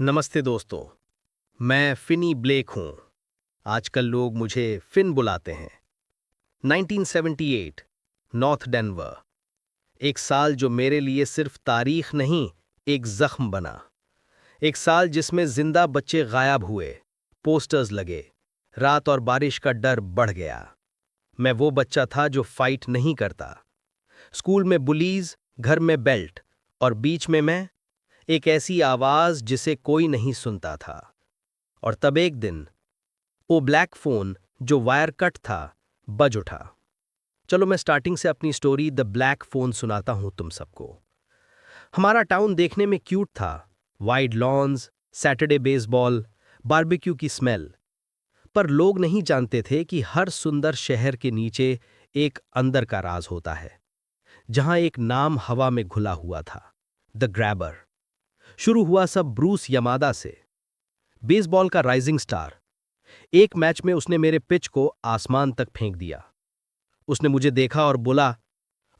नमस्ते दोस्तों। मैं फिनी ब्लेक हूं। आजकल लोग मुझे फिन बुलाते हैं। 1978, नॉर्थ डेनवर। एक साल जो मेरे लिए सिर्फ तारीख नहीं, एक जख्म बना। एक साल जिसमें जिंदा बच्चे गायब हुए, पोस्टर्स लगे, रात और बारिश का डर बढ़ गया। मैं वो बच्चा था जो फाइट नहीं करता। स्कूल में बुलीज, घर में बेल्ट, और बीच में मैं, एक ऐसी आवाज जिसे कोई नहीं सुनता था। और तब एक दिन वो ब्लैक फोन जो वायर कट था बज उठा। चलो मैं स्टार्टिंग से अपनी स्टोरी द ब्लैक फोन सुनाता हूं तुम सबको। हमारा टाउन देखने में क्यूट था। Wide lawns, Saturday baseball, barbecue की स्मेल। पर लोग नहीं जानते थे कि हर सुंदर शहर के नीचे एक अंदर का राज होता है, जहां एक नाम हवा में घुला हुआ था, द ग्रैबर। शुरू हुआ सब ब्रूस यमादा से, बेसबॉल का राइजिंग स्टार। एक मैच में उसने मेरे पिच को आसमान तक फेंक दिया। उसने मुझे देखा और बोला,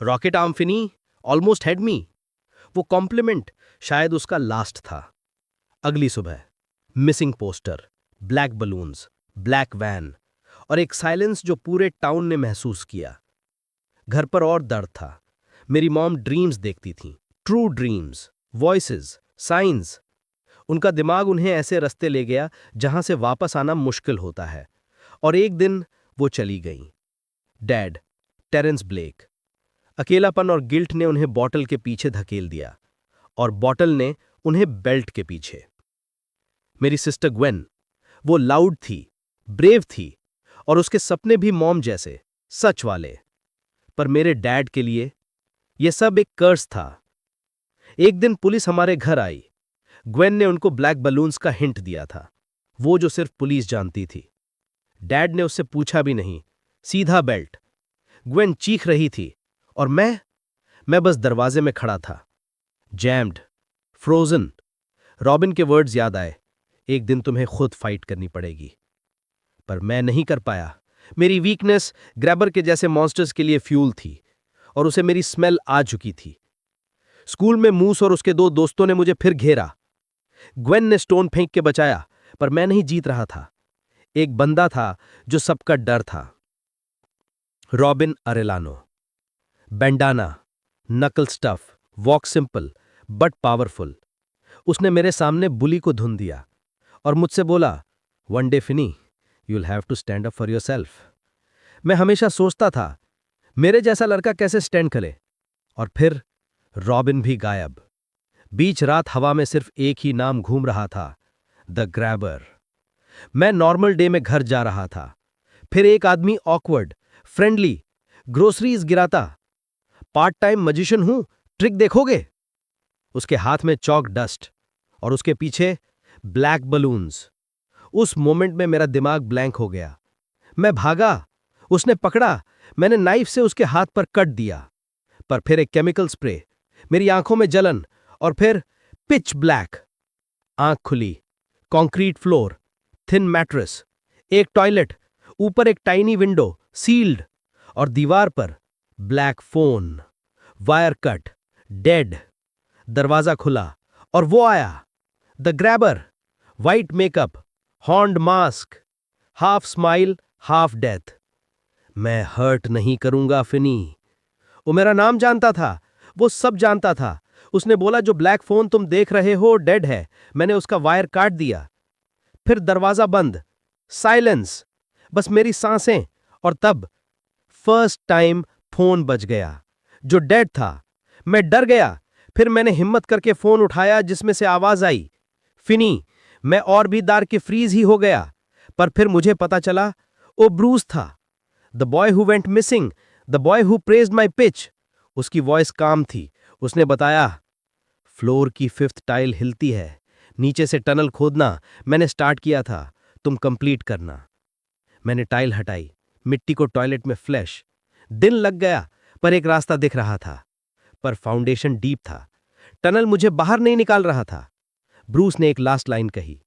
rocket arm Finney, almost had me. वो कॉम्प्लीमेंट शायद उसका लास्ट था। अगली सुबह missing poster, black balloons, black van, और एक साइलेंस जो पूरे टाउन ने महसूस किया। घर पर और दर्द था। मेरी मॉम ड्रीम्स देखती थी, ट्रू ड्रीम्स, वॉइसेस, साइंस। उनका दिमाग उन्हें ऐसे रास्ते ले गया जहां से वापस आना मुश्किल होता है। और एक दिन वो चली गईं। Dad, Terrence Blake. अकेलापन और गिल्ट ने उन्हें बॉटल के पीछे धकेल दिया, और बॉटल ने उन्हें बेल्ट के पीछे। मेरी सिस्टर ग्वेन, वो लाउड थी, ब्रेव थी, और उसके सपने भी मॉम जैसे, सच वाले। पर मेरे डैड के लिए यह सब एक कर्स था। एक दिन पुलिस हमारे घर आई। ग्वेन ने उनको ब्लैक बलून्स का हिंट दिया था, वो जो सिर्फ पुलिस जानती थी। डैड ने उससे पूछा भी नहीं, सीधा बेल्ट। ग्वेन चीख रही थी, और मैं बस दरवाजे में खड़ा था, जैम्ड, फ्रोजन। रॉबिन के वर्ड्स याद आए, एक दिन तुम्हें खुद फाइट करनी पड़ेगी। पर मैं नहीं कर पाया। मेरी वीकनेस ग्रैबर के जैसे मॉन्स्टर्स के लिए फ्यूल थी, और उसे मेरी स्मेल आ चुकी थी। स्कूल में मूस और उसके दो दोस्तों ने मुझे फिर घेरा। ग्वेन ने स्टोन फेंक के बचाया, पर मैं नहीं जीत रहा था। एक बंदा था जो सबका डर था, रॉबिन अरेलानो। बैंडाना, नकल stuff, walk simple but powerful. उसने मेरे सामने बुली को धुन दिया और मुझसे बोला, one day Finny, you'll have to stand up for yourself. मैं हमेशा सोचता था, मेरे जैसा लड़का कैसे स्टैंड करे। और फिर रॉबिन भी गायब। बीच रात हवा में सिर्फ एक ही नाम घूम रहा था, द ग्रैबर। मैं नॉर्मल डे में घर जा रहा था। फिर एक आदमी ऑकवर्ड, फ्रेंडली, ग्रोसरीज गिराता। पार्ट टाइम मजिशियन हूं, ट्रिक देखोगे? उसके हाथ में चौक डस्ट, और उसके पीछे ब्लैक बलून्स। उस मोमेंट में मेरा दिमाग ब्लैंक हो गया। मैं भागा, उसने पकड़ा, मैंने नाइफ से उसके हाथ पर कट दिया। पर फिर एक केमिकल स्प्रे, मेरी आंखों में जलन, और फिर पिच ब्लैक। आंख खुली, कंक्रीट फ्लोर, थिन मैट्रेस, एक टॉयलेट, ऊपर एक टाइनी विंडो, सील्ड, और दीवार पर black phone, wire cut, dead. दरवाजा खुला, और वो आया, the grabber. White makeup, horned mask, half smile, half death. मैं हर्ट नहीं करूंगा फिनी। वो मेरा नाम जानता था, वो सब जानता था। उसने बोला, जो ब्लैक फोन तुम देख रहे हो डेड है। मैंने उसका वायर काट दिया। फिर दरवाजा बंद, साइलेंस, बस मेरी सांसें। और तब फर्स्ट टाइम फोन बज गया, जो डेड था। मैं डर गया। फिर मैंने हिम्मत करके फोन उठाया, जिसमें से आवाज आई, फिनी। मैं और भी दार के फ्रीज ही हो गया। पर फिर मुझे पता चला, वो ब्रूस था, the boy who went missing, the boy who praised my pitch. उसकी वॉइस काम थी। उसने बताया, फ्लोर की 5th टाइल हिलती है, नीचे से टनल खोदना मैंने स्टार्ट किया था, तुम कंप्लीट करना। मैंने टाइल हटाई, मिट्टी को टॉयलेट में फ्लैश। दिन लग गया, पर एक रास्ता दिख रहा था। पर फाउंडेशन डीप था, टनल मुझे बाहर नहीं निकाल रहा था। ब्रूस ने एक लास्ट लाइन कही,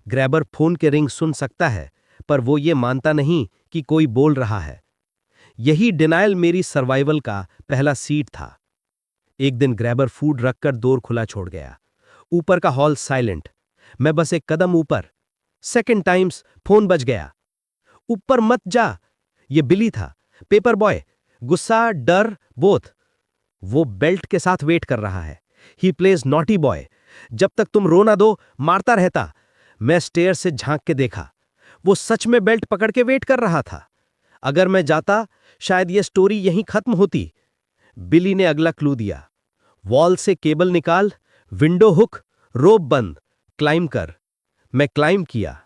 ग्रैबर फोन के रिंग सुन सकता है, पर वो ये मानता नहीं कि कोई बोल रहा है। यही डिनायल मेरी सर्वाइवल का पहला सीट था। एक दिन ग्रैबर फूड रखकर डोर खुला छोड़ गया। ऊपर का हॉल साइलेंट। मैं बस एक कदम ऊपर। सेकंड टाइम्स फोन बज गया। ऊपर मत जा। ये बिली था, पेपर बॉय, गुस्सा डर बोथ। वो बेल्ट के साथ वेट कर रहा है। He plays naughty boy. जब तक तुम रो ना दो मारता रहता। मैं स्टेयर से झांक के देखा। वो सच में बेल्ट पकड़ के वेट कर रहा था। अगर मैं जाता शायद ये स्टोरी यहीं खत्म होती। बिली ने अगला क्लू दिया। वॉल से केबल निकाल, विंडो हुक, रोप बंद, क्लाइम कर। मैं क्लाइम किया।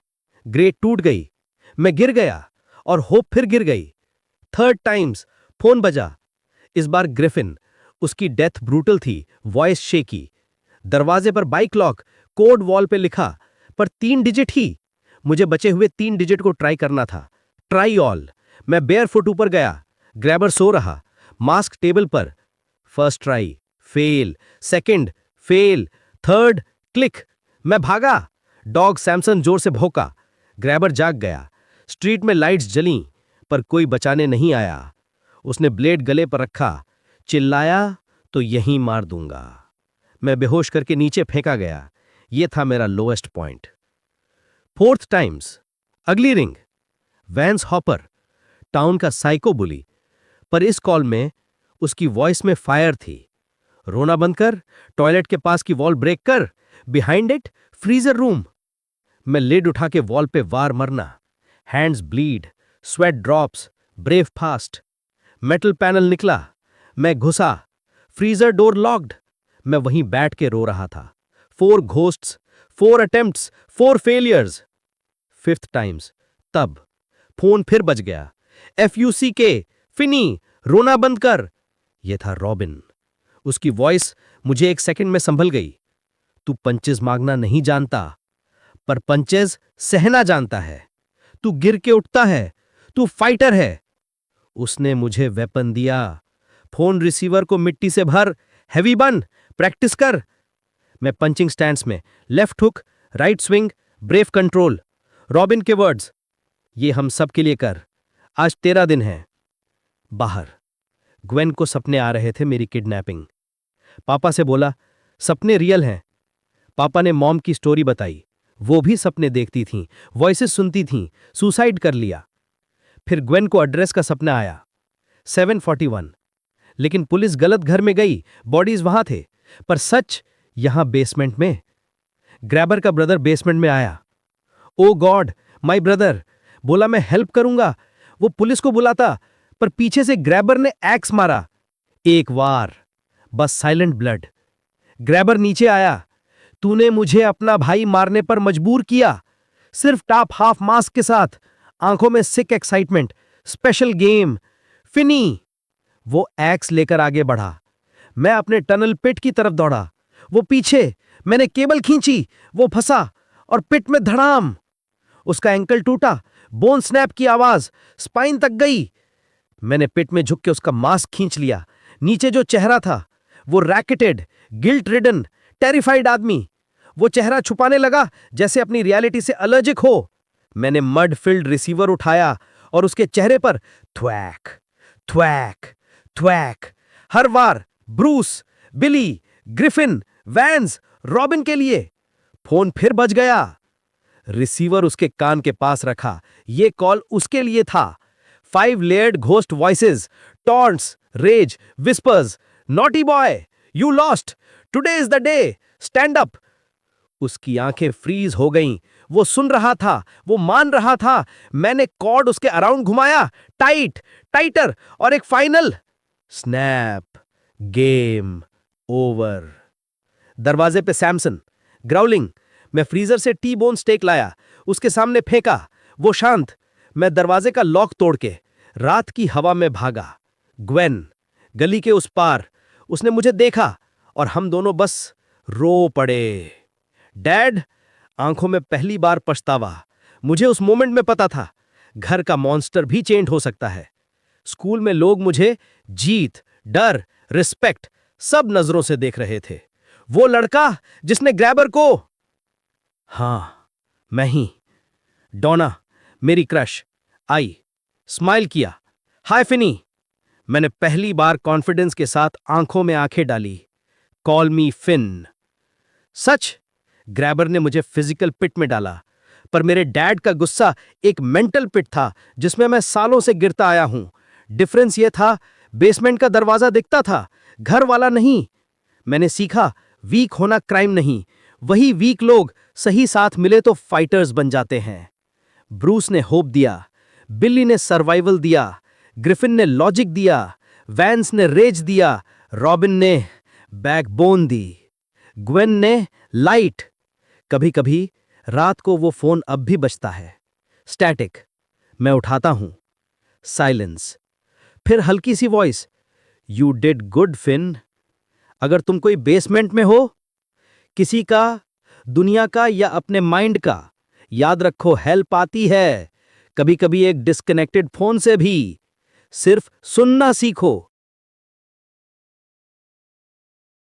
ग्रेट टूट गई। मैं गिर गया और होप फिर गिर गई। थर्ड टाइम्स फोन बजा। इस बार ग्रिफिन। उसकी डेथ ब्रूटल थी, वॉइस शेकी। दरवाजे पर बाइक लॉक, कोड वॉल पे लिखा, पर 3 डिजिट ही। मुझे बचे हुए 3 डिजिट को ट्राई करना था। Try all. मैं बेयरफुट ऊपर गया। ग्रैबर सो रहा, मास्क टेबल पर। First try fail, second fail, third click. मैं भागा। डॉग सैमसन जोर से भौंका। ग्रैबर जाग गया। स्ट्रीट में लाइट्स जलीं, पर कोई बचाने नहीं आया। उसने ब्लेड गले पर रखा, चिल्लाया तो यहीं मार दूंगा। मैं बेहोश करके नीचे फेंका गया। यह था मेरा लोएस्ट पॉइंट। फोर्थ टाइम्स अगली रिंग। वैंस हॉपर, टाउन का साइको बुली, पर इस कॉल में उसकी वॉइस में फायर थी। रोना बंद कर, टॉयलेट के पास की वॉल ब्रेक कर, बिहाइंड इट फ्रीजर रूम। मैं लिड उठा के वॉल पे वार मरना। Hands bleed, sweat drops, brave fast. Metal panel निकला। मैं घुसा। Freezer door locked. मैं वहीं बैठ के रो रहा था। 4 ghosts, 4 attempts, 4 failures. Fifth times तब फोन फिर बज गया। FUCK, फिनी, रोना बंद कर। यह था रॉबिन। उसकी वॉइस मुझे एक सेकंड में संभल गई। तू पंचेस मांगना नहीं जानता, पर पंचेस सहना जानता है। तू गिर के उठता है, तू फाइटर है। उसने मुझे वेपन दिया। फोन रिसीवर को मिट्टी से भर, हैवी बन, प्रैक्टिस कर। मैं पंचिंग स्टैंड्स में, left hook, right swing, brave control. Robin के वर्ड्स, ये हम सब के लिए कर, आज तेरा दिन है। बाहर ग्वेन को सपने आ रहे थे मेरी किडनैपिंग। पापा से बोला, सपने रियल हैं। पापा ने मॉम की स्टोरी बताई। वो भी सपने देखती थीं, वॉइसेस सुनती थीं, सुसाइड कर लिया। फिर ग्वेन को एड्रेस का सपना आया, 741। लेकिन पुलिस गलत घर में गई, बॉडीज वहां थे, पर सच यहां बेसमेंट में। ग्रैबर का ब्रदर बेसमेंट में आया। ओ गॉड, माय ब्रदर। बोला मैं हेल्प करूंगा। वो पुलिस को बुलाता, पर पीछे से ग्रैबर ने एक्स मारा। एक वार, बस साइलेंट ब्लड। ग्रैबर नीचे आया। तूने मुझे अपना भाई मारने पर मजबूर किया, सिर्फ टॉप हाफ मास्क के साथ, आंखों में सिक एक्साइटमेंट, स्पेशल गेम, फिनी। वो एक्स लेकर आगे बढ़ा। मैं अपने टनल पिट की तरफ दौड़ा। वो पीछे। मैंने केबल खींची, वो फंसा और पिट में धड़ाम। उसका एंकल टूटा, बोन स्नैप की आवाज, स्पाइन तक गई। मैंने पिट में झुक के उसका मास्क खींच लिया। नीचे जो चेहरा था, वो रैकेटेड, गिल्ट रिडन, टेरिफाइड आदमी। वो चेहरा छुपाने लगा जैसे अपनी रियलिटी से एलर्जिक हो। मैंने मड फिल्ड रिसीवर उठाया और उसके चेहरे पर थ्वैक, थ्वैक, थ्वैक। हर बार ब्रूस, बिली, ग्रिफिन, वैंस, रॉबिन के लिए। फोन फिर बज गया। रिसीवर उसके कान के पास रखा। ये कॉल उसके लिए था। 5 layered ghost voices, taunts, rage, whispers. Naughty boy, you lost, today is the day, stand up. उसकी आंखें फ्रीज हो गईं। वो सुन रहा था, वो मान रहा था। मैंने कॉर्ड उसके अराउंड घुमाया, टाइट, टाइटर, और एक फाइनल स्नैप। Game over. दरवाजे पे सैमसन, ग्राउलिंग। मैं फ्रीजर से टी बोन स्टेक लाया, उसके सामने फेंका। वो शांत। मैं दरवाजे का लॉक तोड़ के रात की हवा में भागा। ग्वेन गली के उस पार। उसने मुझे देखा और हम दोनों बस रो पड़े। डैड, आंखों में पहली बार पछतावा। मुझे उस मोमेंट में पता था, घर का मॉन्स्टर भी चेंज हो सकता है। स्कूल में लोग मुझे जीत, डर, रिस्पेक्ट सब नजरों से देख रहे थे। वो लड़का जिसने ग्रैबर को, हां, मैं ही। डोना, मेरी क्रश, आई, स्माइल किया, हाय फिनी। मैंने पहली बार कॉन्फिडेंस के साथ आंखों में आंखें डाली। Call me Finn. सच, ग्रैबर ने मुझे फिजिकल पिट में डाला, पर मेरे डैड का गुस्सा एक मेंटल पिट था जिसमें मैं सालों से गिरता आया हूं। डिफरेंस यह था, बेसमेंट का दरवाजा दिखता था, घर वाला नहीं। मैंने सीखा, वीक होना क्राइम नहीं, वही वीक लोग सही साथ मिले तो फाइटर्स बन जाते हैं। ब्रूस ने होप दिया, बिल्ली ने सर्वाइवल दिया, ग्रिफिन ने लॉजिक दिया, वैंस ने रेज दिया, रॉबिन ने बैकबोन दी, ग्वेन ने लाइट। कभी कभी रात को वो फोन अब भी बजता है। स्टैटिक। मैं उठाता हूं। साइलेंस। फिर हल्की सी voice, you did good Finn. अगर तुम कोई बेसमेंट में हो, किसी का, दुनिया का या अपने माइंड का, याद रखो हेल्प आती है, कभी कभी एक डिस्कनेक्टेड फोन से भी। सिर्फ सुनना सीखो।